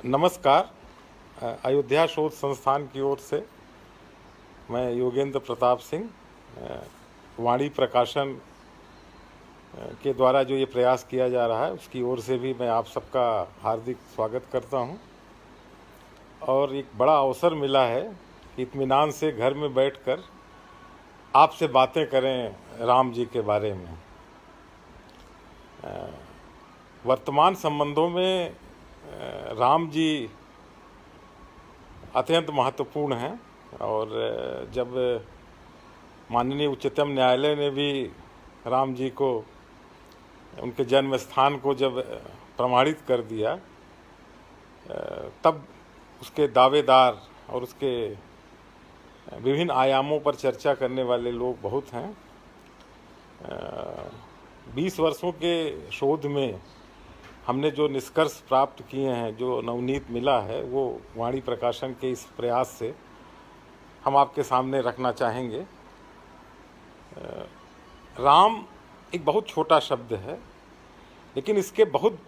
नमस्कार। अयोध्या शोध संस्थान की ओर से मैं योगेंद्र प्रताप सिंह वाणी प्रकाशन के द्वारा जो ये प्रयास किया जा रहा है उसकी ओर से भी मैं आप सबका हार्दिक स्वागत करता हूं। और एक बड़ा अवसर मिला है कि इत्मीनान से घर में बैठकर आपसे बातें करें राम जी के बारे में। वर्तमान संबंधों में राम जी अत्यंत महत्वपूर्ण हैं और जब माननीय उच्चतम न्यायालय ने भी राम जी को उनके जन्म स्थान को जब प्रमाणित कर दिया तब उसके दावेदार और उसके विभिन्न आयामों पर चर्चा करने वाले लोग बहुत हैं। 20 वर्षों के शोध में हमने जो निष्कर्ष प्राप्त किए हैं, जो नवनीत मिला है, वो वाणी प्रकाशन के इस प्रयास से हम आपके सामने रखना चाहेंगे। राम एक बहुत छोटा शब्द है, लेकिन इसके बहुत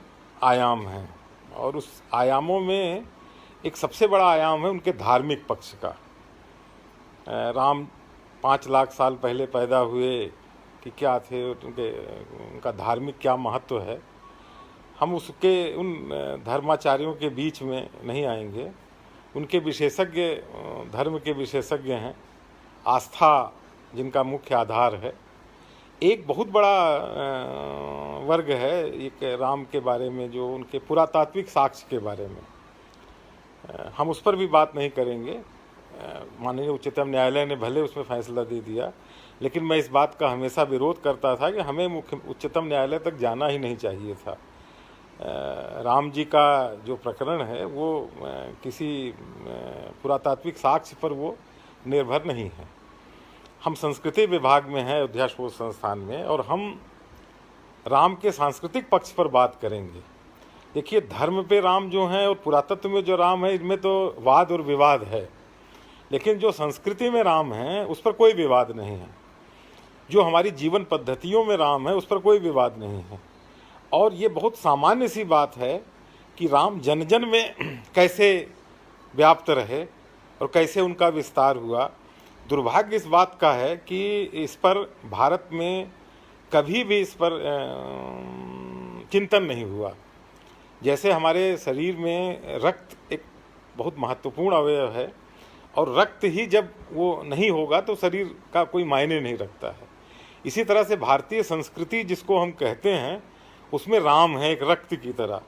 आयाम हैं और उस आयामों में एक सबसे बड़ा आयाम है उनके धार्मिक पक्ष का। राम 5 लाख साल पहले पैदा हुए कि क्या थे, उनका धार्मिक क्या महत्व है, हम उसके उन धर्माचार्यों के बीच में नहीं आएंगे। उनके विशेषज्ञ धर्म के विशेषज्ञ हैं, आस्था जिनका मुख्य आधार है। एक बहुत बड़ा वर्ग है एक राम के बारे में जो उनके पुरातात्विक साक्ष्य के बारे में, हम उस पर भी बात नहीं करेंगे। माननीय उच्चतम न्यायालय ने भले उसमें फैसला दे दिया, लेकिन मैं इस बात का हमेशा विरोध करता था कि हमें उच्चतम न्यायालय तक जाना ही नहीं चाहिए था। राम जी का जो प्रकरण है वो किसी पुरातात्विक साक्ष्य पर वो निर्भर नहीं है। हम संस्कृति विभाग में हैं अयोध्या शोध संस्थान में, और हम राम के सांस्कृतिक पक्ष पर बात करेंगे। देखिए, धर्म पे राम जो हैं और पुरातत्व में जो राम है, इनमें तो वाद और विवाद है, लेकिन जो संस्कृति में राम है उस पर कोई विवाद नहीं है। जो हमारी जीवन पद्धतियों में राम है उस पर कोई विवाद नहीं है। और ये बहुत सामान्य सी बात है कि राम जन जन में कैसे व्याप्त रहे और कैसे उनका विस्तार हुआ। दुर्भाग्य इस बात का है कि इस पर भारत में कभी भी इस पर चिंतन नहीं हुआ। जैसे हमारे शरीर में रक्त एक बहुत महत्वपूर्ण अवयव है, और रक्त ही जब वो नहीं होगा तो शरीर का कोई मायने नहीं रखता है। इसी तरह से भारतीय संस्कृति जिसको हम कहते हैं उसमें राम है एक रक्त की तरह,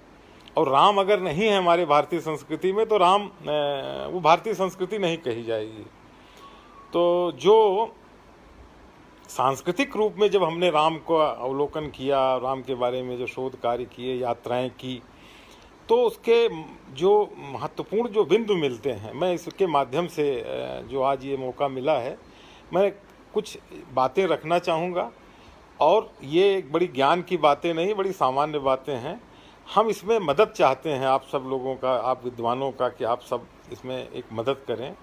और राम अगर नहीं है हमारे भारतीय संस्कृति में तो राम वो भारतीय संस्कृति नहीं कही जाएगी। तो जो सांस्कृतिक रूप में जब हमने राम को अवलोकन किया, राम के बारे में जो शोध कार्य किए, यात्राएं की, तो उसके जो महत्वपूर्ण जो बिंदु मिलते हैं, मैं इसके माध्यम से जो आज ये मौका मिला है, मैं कुछ बातें रखना चाहूँगा। और ये एक बड़ी ज्ञान की बातें नहीं, बड़ी सामान्य बातें हैं। हम इसमें मदद चाहते हैं आप सब लोगों का, आप विद्वानों का, कि आप सब इसमें एक मदद करें।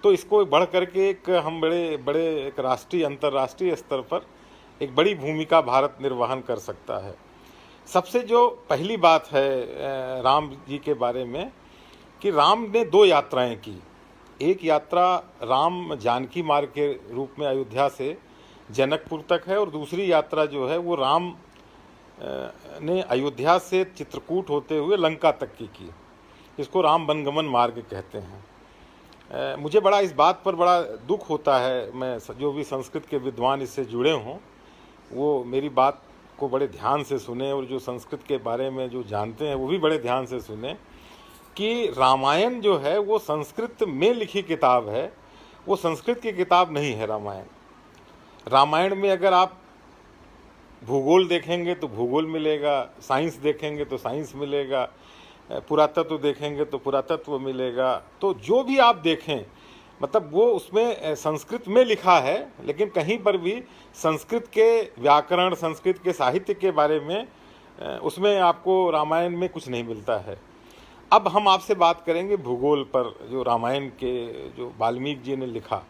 तो इसको बढ़ करके एक हम बड़े एक राष्ट्रीय अंतर्राष्ट्रीय स्तर पर एक बड़ी भूमिका भारत निर्वहन कर सकता है। सबसे जो पहली बात है राम जी के बारे में, कि राम ने 2 यात्राएं की। एक यात्रा राम जानकी मार्ग के रूप में अयोध्या से जनकपुर तक है, और दूसरी यात्रा जो है वो राम ने अयोध्या से चित्रकूट होते हुए लंका तक की। इसको राम वनगमन मार्ग कहते हैं। मुझे बड़ा इस बात पर बड़ा दुख होता है, मैं जो भी संस्कृत के विद्वान इससे जुड़े हों वो मेरी बात को बड़े ध्यान से सुने, और जो संस्कृत के बारे में जो जानते हैं वो भी बड़े ध्यान से सुने, कि रामायण जो है वो संस्कृत में लिखी किताब है, वो संस्कृत की किताब नहीं है। रामायण में अगर आप भूगोल देखेंगे तो भूगोल मिलेगा, साइंस देखेंगे तो साइंस मिलेगा, पुरातत्व देखेंगे तो पुरातत्व मिलेगा। तो जो भी आप देखें, मतलब वो उसमें संस्कृत में लिखा है, लेकिन कहीं पर भी संस्कृत के व्याकरण, संस्कृत के साहित्य के बारे में उसमें आपको रामायण में कुछ नहीं मिलता है। अब हम आपसे बात करेंगे भूगोल पर, जो रामायण के जो वाल्मीकि जी ने लिखा।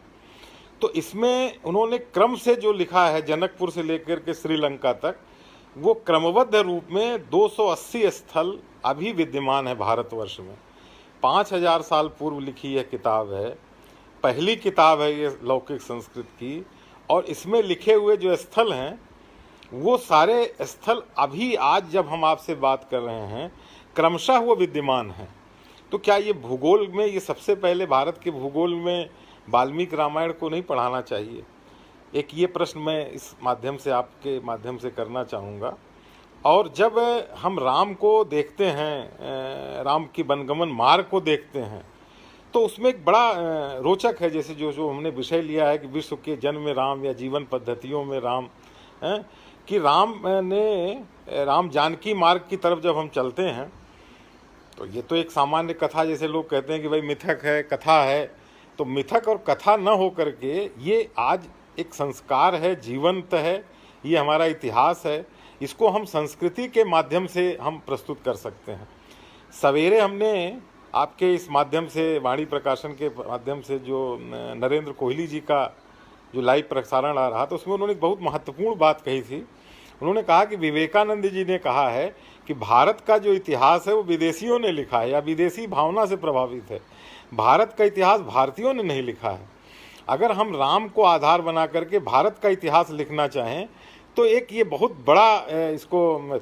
तो इसमें उन्होंने क्रम से जो लिखा है, जनकपुर से लेकर के श्रीलंका तक, वो क्रमबद्ध रूप में 280 स्थल अभी विद्यमान है भारतवर्ष में। 5000 साल पूर्व लिखी यह किताब है, पहली किताब है ये लौकिक संस्कृत की, और इसमें लिखे हुए जो स्थल हैं वो सारे स्थल अभी आज जब हम आपसे बात कर रहे हैं क्रमशः वो विद्यमान हैं। तो क्या ये भूगोल में, ये सबसे पहले भारत के भूगोल में वाल्मीकि रामायण को नहीं पढ़ाना चाहिए? एक ये प्रश्न मैं इस माध्यम से, आपके माध्यम से करना चाहूँगा। और जब हम राम को देखते हैं, राम की वनगमन मार्ग को देखते हैं, तो उसमें एक बड़ा रोचक है, जैसे जो हमने विषय लिया है कि विश्व के जन्म में राम या जीवन पद्धतियों में राम, कि राम जानकी मार्ग की तरफ जब हम चलते हैं तो ये तो एक सामान्य कथा, जैसे लोग कहते हैं कि भाई मिथक है, कथा है, तो मिथक और कथा न हो करके ये आज एक संस्कार है, जीवंत है, ये हमारा इतिहास है। इसको हम संस्कृति के माध्यम से हम प्रस्तुत कर सकते हैं। सवेरे हमने आपके इस माध्यम से, वाणी प्रकाशन के माध्यम से, जो नरेंद्र कोहली जी का जो लाइव प्रसारण आ रहा था उसमें उन्होंने एक बहुत महत्वपूर्ण बात कही थी। उन्होंने कहा कि विवेकानंद जी ने कहा है कि भारत का जो इतिहास है वो विदेशियों ने लिखा है या विदेशी भावना से प्रभावित है, भारत का इतिहास भारतीयों ने नहीं लिखा है। अगर हम राम को आधार बना करके भारत का इतिहास लिखना चाहें तो एक ये बहुत बड़ा इसको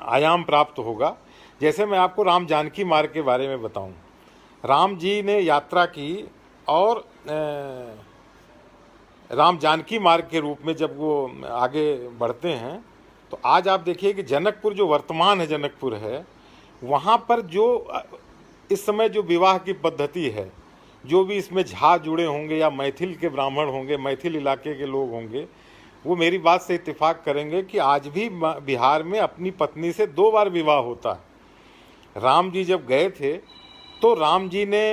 आयाम प्राप्त होगा। जैसे मैं आपको राम जानकी मार्ग के बारे में बताऊं, राम जी ने यात्रा की और राम जानकी मार्ग के रूप में जब वो आगे बढ़ते हैं तो आज आप देखिए कि जनकपुर, जो वर्तमान है जनकपुर है, वहाँ पर जो इस समय जो विवाह की पद्धति है, जो भी इसमें झा जुड़े होंगे या मैथिल के ब्राह्मण होंगे, मैथिल इलाके के लोग होंगे, वो मेरी बात से इत्तेफाक करेंगे कि आज भी बिहार में अपनी पत्नी से 2 बार विवाह होता है। राम जी जब गए थे तो राम जी ने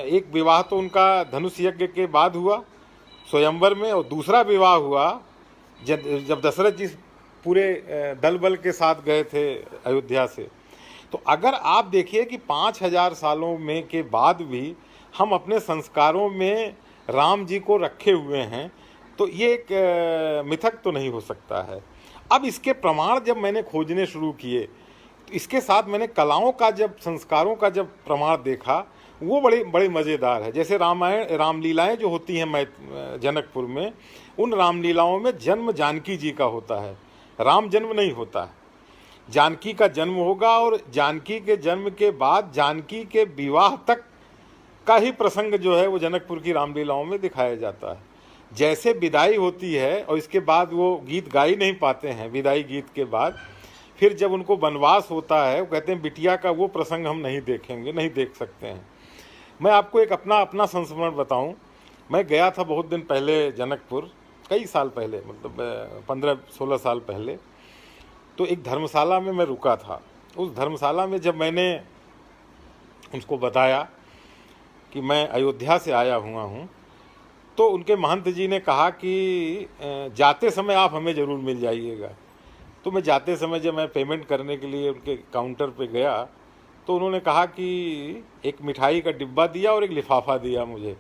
एक विवाह तो उनका धनुष यज्ञ के बाद हुआ स्वयंवर में, और दूसरा विवाह हुआ जब दशरथ जी पूरे दल बल के साथ गए थे अयोध्या से। तो अगर आप देखिए कि 5000 सालों में के बाद भी हम अपने संस्कारों में राम जी को रखे हुए हैं, तो ये एक मिथक तो नहीं हो सकता है। अब इसके प्रमाण जब मैंने खोजने शुरू किए तो इसके साथ मैंने कलाओं का, जब संस्कारों का जब प्रमाण देखा, वो बड़ी मज़ेदार है। जैसे रामलीलाएँ जो होती हैं जनकपुर में, उन रामलीलाओं में जन्म जानकी जी का होता है, राम जन्म नहीं होता है। जानकी का जन्म होगा और जानकी के जन्म के बाद जानकी के विवाह तक का ही प्रसंग जो है वो जनकपुर की रामलीलाओं में दिखाया जाता है। जैसे विदाई होती है और इसके बाद वो गीत गा ही नहीं पाते हैं, विदाई गीत के बाद फिर जब उनको वनवास होता है, वो कहते हैं बिटिया का वो प्रसंग हम नहीं देखेंगे, नहीं देख सकते हैं। मैं आपको एक अपना संस्मरण बताऊं। मैं गया था बहुत दिन पहले जनकपुर, कई साल पहले, मतलब 15-16 साल पहले। तो एक धर्मशाला में मैं रुका था। उस धर्मशाला में जब मैंने उनको बताया कि मैं अयोध्या से आया हुआ हूँ, तो उनके महंत जी ने कहा कि जाते समय आप हमें ज़रूर मिल जाइएगा। तो मैं जाते समय जब मैं पेमेंट करने के लिए उनके काउंटर पे गया तो उन्होंने कहा कि एक मिठाई का डिब्बा दिया और एक लिफाफा दिया मुझे,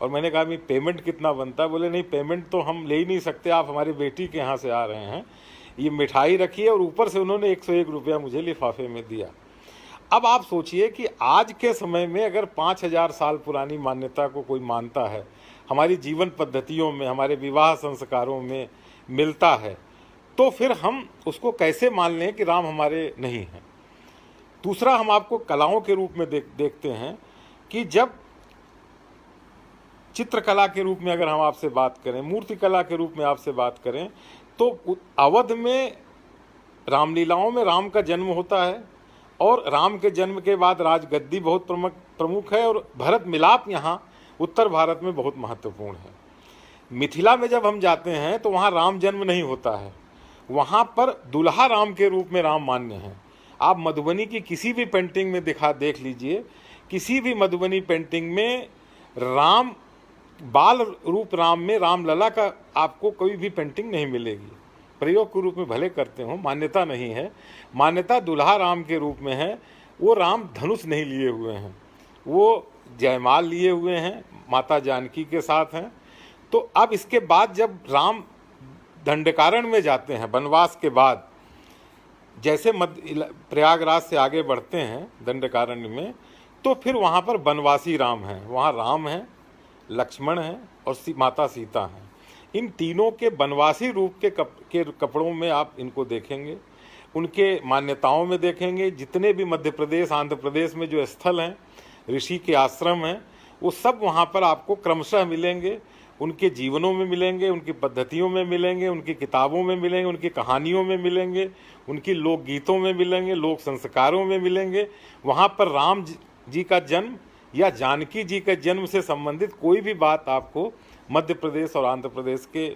और मैंने कहा भाई पेमेंट कितना बनता है? बोले नहीं, पेमेंट तो हम ले ही नहीं सकते, आप हमारी बेटी के यहाँ से आ रहे हैं, ये मिठाई रखी है। और ऊपर से उन्होंने 101 रुपया मुझे लिफाफे में दिया। अब आप सोचिए कि आज के समय में अगर 5000 साल पुरानी मान्यता को कोई मानता है, हमारी जीवन पद्धतियों में, हमारे विवाह संस्कारों में मिलता है, तो फिर हम उसको कैसे मान लें कि राम हमारे नहीं हैं? दूसरा, हम आपको कलाओं के रूप में देखते हैं कि जब चित्रकला के रूप में अगर हम आपसे बात करें, मूर्तिकला के रूप में आपसे बात करें, तो अवध में रामलीलाओं में राम का जन्म होता है, और राम के जन्म के बाद राजगद्दी बहुत प्रमुख है, और भरत मिलाप यहाँ उत्तर भारत में बहुत महत्वपूर्ण है। मिथिला में जब हम जाते हैं तो वहाँ राम जन्म नहीं होता है, वहाँ पर दुल्हा राम के रूप में राम मान्य हैं। आप मधुबनी की किसी भी पेंटिंग में देख लीजिए, किसी भी मधुबनी पेंटिंग में राम, बाल रूप राम में रामलला का आपको कोई भी पेंटिंग नहीं मिलेगी। प्रयोग के रूप में भले करते हो, मान्यता नहीं है। मान्यता दुल्हा राम के रूप में है। वो राम धनुष नहीं लिए हुए हैं, वो जयमाल लिए हुए हैं, माता जानकी के साथ हैं। तो अब इसके बाद जब राम दंडकारण्य में जाते हैं वनवास के बाद, जैसे मध्य प्रयागराज से आगे बढ़ते हैं दंडकारण्य में, तो फिर वहाँ पर वनवासी राम हैं। वहाँ राम हैं, लक्ष्मण हैं और माता सीता हैं। इन तीनों के वनवासी रूप के कपड़ों में आप इनको देखेंगे, उनके मान्यताओं में देखेंगे। जितने भी मध्य प्रदेश आंध्र प्रदेश में जो स्थल हैं, ऋषि के आश्रम हैं, वो सब वहाँ पर आपको क्रमशः मिलेंगे। उनके जीवनों में मिलेंगे, उनकी पद्धतियों में मिलेंगे, उनकी किताबों में मिलेंगे, उनकी कहानियों में मिलेंगे, उनकी लोकगीतों में मिलेंगे, लोक संस्कारों में मिलेंगे। वहाँ पर राम जी का जन्म या जानकी जी के जन्म से संबंधित कोई भी बात आपको मध्य प्रदेश और आंध्र प्रदेश के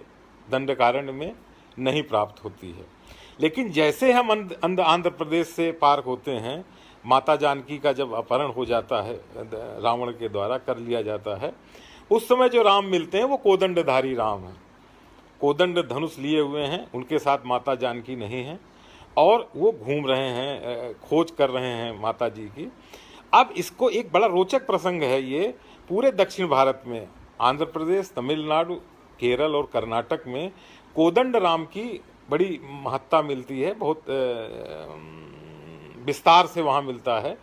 दंडकारण्य में नहीं प्राप्त होती है। लेकिन जैसे हम आंध्र प्रदेश से पार होते हैं, माता जानकी का जब अपहरण हो जाता है, रावण के द्वारा कर लिया जाता है, उस समय जो राम मिलते हैं वो कोदंडधारी राम हैं। कोदंड धनुष लिए हुए हैं, उनके साथ माता जानकी नहीं है और वो घूम रहे हैं, खोज कर रहे हैं माता जी की। अब इसको एक बड़ा रोचक प्रसंग है ये, पूरे दक्षिण भारत में आंध्र प्रदेश, तमिलनाडु, केरल और कर्नाटक में कोदंड राम की बड़ी महत्ता मिलती है, बहुत विस्तार से वहाँ मिलता है।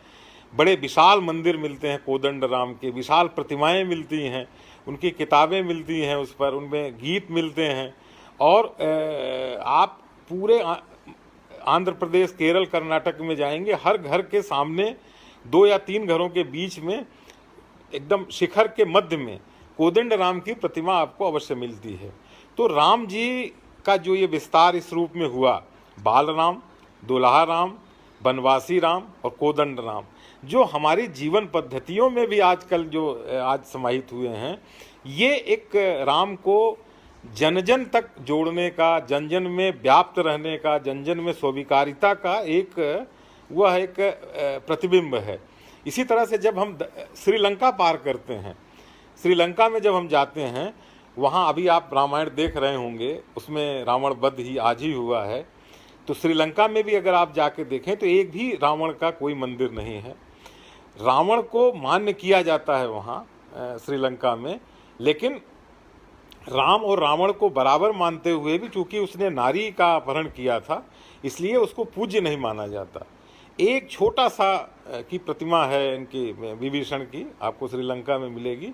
बड़े विशाल मंदिर मिलते हैं कोदंड राम के, विशाल प्रतिमाएं मिलती हैं, उनकी किताबें मिलती हैं, उस पर उनमें गीत मिलते हैं। और आप पूरे आंध्र प्रदेश, केरल, कर्नाटक में जाएंगे, हर घर के सामने 2 या 3 घरों के बीच में एकदम शिखर के मध्य में कोदंड राम की प्रतिमा आपको अवश्य मिलती है। तो राम जी का जो ये विस्तार इस रूप में हुआ, बाल राम, दुल्हा राम, वनवासी राम और कोदंड राम, जो हमारी जीवन पद्धतियों में भी आजकल जो आज समाहित हुए हैं, ये एक राम को जन जन तक जोड़ने का, जन जन में व्याप्त रहने का, जन जन में स्वीकारिता का वह एक प्रतिबिंब है। इसी तरह से जब हम श्रीलंका पार करते हैं, श्रीलंका में जब हम जाते हैं, वहाँ अभी आप रामायण देख रहे होंगे, उसमें रावण वध ही आज ही हुआ है। तो श्रीलंका में भी अगर आप जाके देखें तो एक भी रावण का कोई मंदिर नहीं है। रावण को मान्य किया जाता है वहाँ श्रीलंका में, लेकिन राम और रावण को बराबर मानते हुए भी चूंकि उसने नारी का अपहरण किया था, इसलिए उसको पूज्य नहीं माना जाता। एक छोटा सा की प्रतिमा है इनकी, विभीषण की, आपको श्रीलंका में मिलेगी।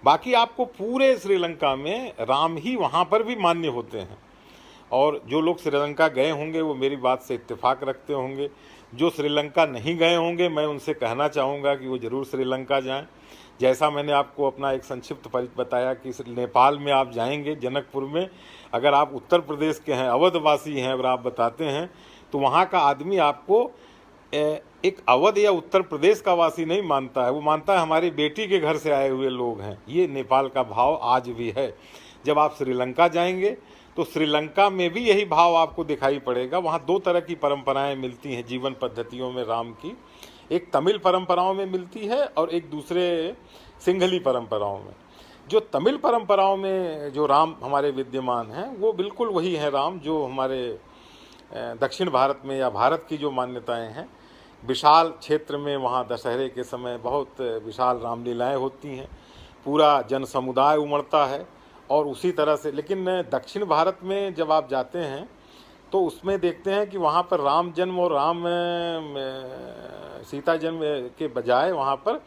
बाकी आपको पूरे श्रीलंका में राम ही वहाँ पर भी मान्य होते हैं। और जो लोग श्रीलंका गए होंगे वो मेरी बात से इत्तेफाक रखते होंगे। जो श्रीलंका नहीं गए होंगे, मैं उनसे कहना चाहूँगा कि वो ज़रूर श्रीलंका जाएं। जैसा मैंने आपको अपना एक संक्षिप्त परिचय बताया कि नेपाल में आप जाएंगे, जनकपुर में, अगर आप उत्तर प्रदेश के हैं, अवधवासी हैं और आप बताते हैं, तो वहाँ का आदमी आपको एक अवध या उत्तर प्रदेश का वासी नहीं मानता है, वो मानता है हमारी बेटी के घर से आए हुए लोग हैं। ये नेपाल का भाव आज भी है। जब आप श्रीलंका जाएंगे तो श्रीलंका में भी यही भाव आपको दिखाई पड़ेगा। वहाँ 2 तरह की परंपराएं मिलती हैं जीवन पद्धतियों में राम की, एक तमिल परंपराओं में मिलती है और एक दूसरे सिंघली परंपराओं में। जो तमिल परंपराओं में जो राम हमारे विद्यमान हैं, वो बिल्कुल वही है राम जो हमारे दक्षिण भारत में या भारत की जो मान्यताएं हैं। विशाल क्षेत्र में वहाँ दशहरे के समय बहुत विशाल रामलीलाएँ होती हैं, पूरा जन समुदाय उमड़ता है। और उसी तरह से, लेकिन दक्षिण भारत में जब आप जाते हैं तो उसमें देखते हैं कि वहाँ पर राम जन्म और राम सीता जन्म के बजाय वहाँ पर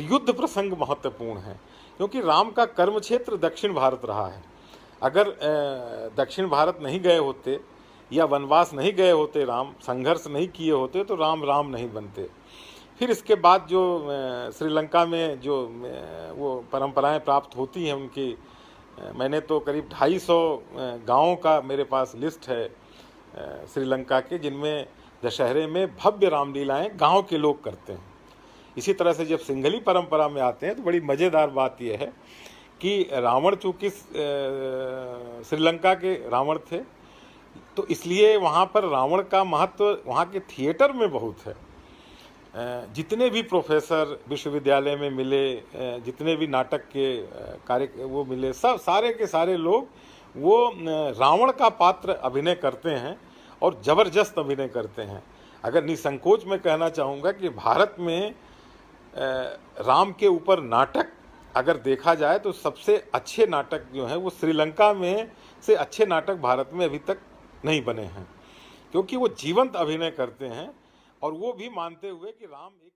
युद्ध प्रसंग महत्वपूर्ण है, क्योंकि राम का कर्म क्षेत्र दक्षिण भारत रहा है। अगर दक्षिण भारत नहीं गए होते या वनवास नहीं गए होते, राम संघर्ष नहीं किए होते, तो राम राम नहीं बनते। फिर इसके बाद जो श्रीलंका में जो वो परंपराएं प्राप्त होती हैं उनकी, मैंने तो करीब 250 गाँवों का मेरे पास लिस्ट है श्रीलंका के, जिनमें दशहरे में भव्य रामलीलाएं गांव के लोग करते हैं। इसी तरह से जब सिंघली परंपरा में आते हैं तो बड़ी मज़ेदार बात यह है कि रावण चूँकि श्रीलंका के रावण थे, तो इसलिए वहाँ पर रावण का महत्व वहाँ के थिएटर में बहुत है। जितने भी प्रोफेसर विश्वविद्यालय में मिले, जितने भी नाटक के कार्य वो मिले, सब सारे के सारे लोग वो रावण का पात्र अभिनय करते हैं और ज़बरदस्त अभिनय करते हैं। अगर निसंकोच मैं कहना चाहूँगा कि भारत में राम के ऊपर नाटक अगर देखा जाए तो सबसे अच्छे नाटक जो हैं वो श्रीलंका में से अच्छे नाटक भारत में अभी तक नहीं बने हैं, क्योंकि वो जीवंत अभिनय करते हैं और वो भी मानते हुए कि राम एक